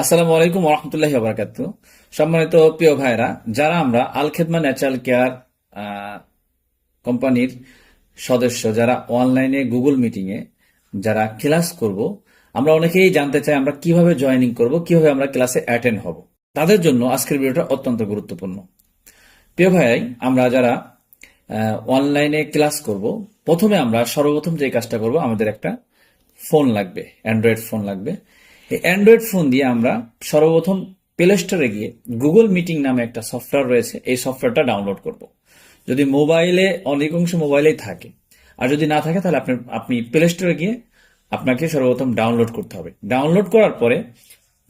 আসসালামু আলাইকুম ওরহমতুল্লাহি ওয়া সম্মানিত প্রিয় ভাইরা, যারা আমরা আল খেদমা ন্যাচারাল কেয়ার কোম্পানির সদস্য, যারা অনলাইনে গুগল মিটিং এ যারা ক্লাস করব, আমরা অনেকেই জানতে চাই আমরা কিভাবে জয়েনিং করব, কিভাবে আমরা ক্লাসে অ্যাটেন্ড হব। তাদের জন্য আজকের ভিডিওটা অত্যন্ত গুরুত্বপূর্ণ। প্রিয় ভাই, আমরা যারা অনলাইনে ক্লাস করব, প্রথমে আমরা সর্বপ্রথম যে কাজটা করব, আমাদের একটা ফোন লাগবে, অ্যান্ড্রয়েড ফোন লাগবে। এই অ্যান্ড্রয়েড ফোন দিয়ে আমরা সর্বপ্রথম প্লে স্টোরে গিয়ে গুগল মিটিং নামে একটা সফটওয়্যার রয়েছে, এই সফটওয়্যারটা ডাউনলোড করব। যদি মোবাইলে, অধিকাংশ মোবাইলেই থাকে, আর যদি না থাকে তাহলে আপনি প্লে স্টোরে গিয়ে আপনাকে সর্বপ্রথম ডাউনলোড করতে হবে। ডাউনলোড করার পরে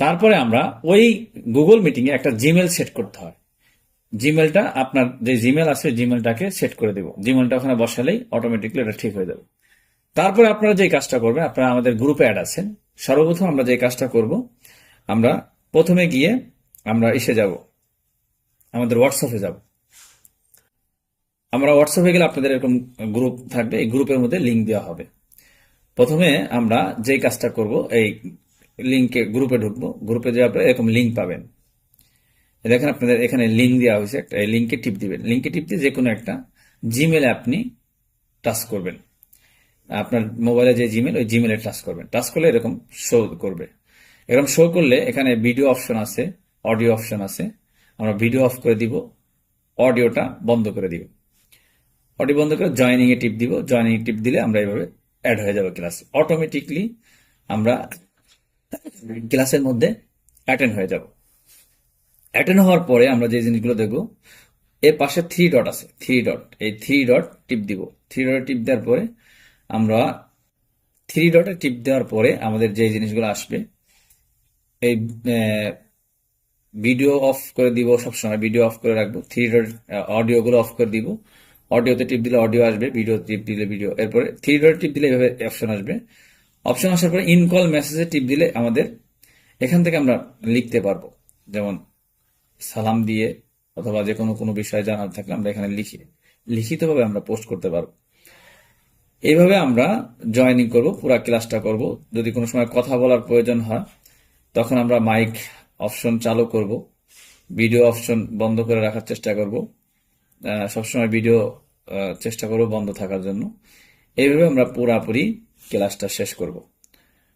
তারপরে আমরা ওই গুগল মিটিং এ একটা জিমেল সেট করতে হয়। জিমেলটা, আপনার যে জিমেল আছে জিমেলটাকে সেট করে দেব। জিমেলটা ওখানে বসালেই অটোমেটিকলি এটা ঠিক হয়ে যাবে। তারপরে আপনারা যে কাজটা করবেন, আপনারা আমাদের গ্রুপে অ্যাড আছেন। সর্বপ্রথম আমরা যে কাজটা করব, আমরা প্রথমে গিয়ে আমরা যাব, আমাদের হোয়াটসঅ্যাপে যাব। আমরা হোয়াটসঅ্যাপে গেলে আপনাদের এরকম গ্রুপ থাকবে, এই গ্রুপের মধ্যে লিঙ্ক দেওয়া হবে। প্রথমে আমরা যে কাজটা করব, এই লিঙ্কে গ্রুপে ঢুকবো। গ্রুপে যাওয়ার পরে এরকম লিঙ্ক পাবেন। দেখেন আপনাদের এখানে লিঙ্ক দেওয়া হয়েছে, একটা এই লিঙ্কে টিপ দিবেন। লিঙ্কে টিপ দিয়ে যে কোনো একটা জিমেলে আপনি টাচ করবেন। আপনার মোবাইলে যে জিমেল, ওই জিমেলে টাচ করবেন। টাচ করলে এরকম শো করবে। এরকম শো করলে এখানে ভিডিও অপশন আছে, অডিও অপশন আছে। আমরা ভিডিও অফ করে দিব, অডিওটা বন্ধ করে দিব। অডিও বন্ধ করে জয়েনিং এ টিপ দিব। জয়েনিং এ টিপ দিলে আমরা এইভাবে অ্যাড হয়ে যাবো ক্লাসে। অটোমেটিকলি আমরা ক্লাসের মধ্যে অ্যাটেন্ড হয়ে যাব। অ্যাটেন্ড হওয়ার পরে আমরা যে জিনিসগুলো দেখব, এর পাশে থ্রি ডট আছে, থ্রি ডট, এই থ্রি ডট টিপ দিব। থ্রি ডট টিপ দেওয়ার পরে আমরা থ্রি ডটে টিপ দেওয়ার পরে আমাদের যে জিনিসগুলো আসবে, এই ভিডিও অফ করে দিব। সবসময় ভিডিও অফ করে রাখবো। থ্রি ডট অডিওগুলো অফ করে দিব। অডিওতে টিপ দিলে অডিও আসবে, ভিডিও টিপ দিলে ভিডিও। এরপরে থ্রি ডট টিপ দিলে এভাবে অপশন আসবে। অপশন আসার পরে ইন কল মেসেজে টিপ দিলে আমাদের এখান থেকে আমরা লিখতে পারবো। যেমন সালাম দিয়ে অথবা যে কোনো বিষয় জানার থাকলে আমরা এখানে লিখিতভাবে আমরা পোস্ট করতে পারবো। এইভাবে আমরা জয়েনিং করব, পুরো ক্লাসটা করব। যদি কোনো সময় কথা বলার প্রয়োজন হয়, তখন আমরা মাইক অপশন চালু করব, ভিডিও অপশন বন্ধ করে রাখার চেষ্টা করব। সবসময় ভিডিও চেষ্টা করব বন্ধ থাকার জন্য। এইভাবে আমরা পুরাপুরি ক্লাসটা শেষ করব।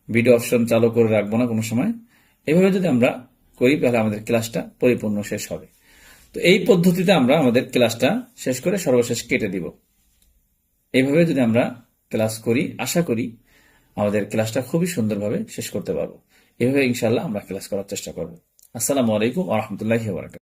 ভিডিও অপশন চালু করে রাখবো না কোনো সময়। এইভাবে যদি আমরা করি তাহলে আমাদের ক্লাসটা পরিপূর্ণ শেষ হবে। তো এই পদ্ধতিতে আমরা আমাদের ক্লাসটা শেষ করে সর্বশেষ কেটে দিব। এইভাবে যদি আমরা ক্লাস করি, আশা করি আমাদের ক্লাসটা খুবই সুন্দরভাবে শেষ করতে পারবো। এভাবে ইনশাল্লাহ আমরা ক্লাস করার চেষ্টা করব। আসসালামু আলাইকুম ওয়া রাহমাতুল্লাহি ওয়া বারাকাতুহু।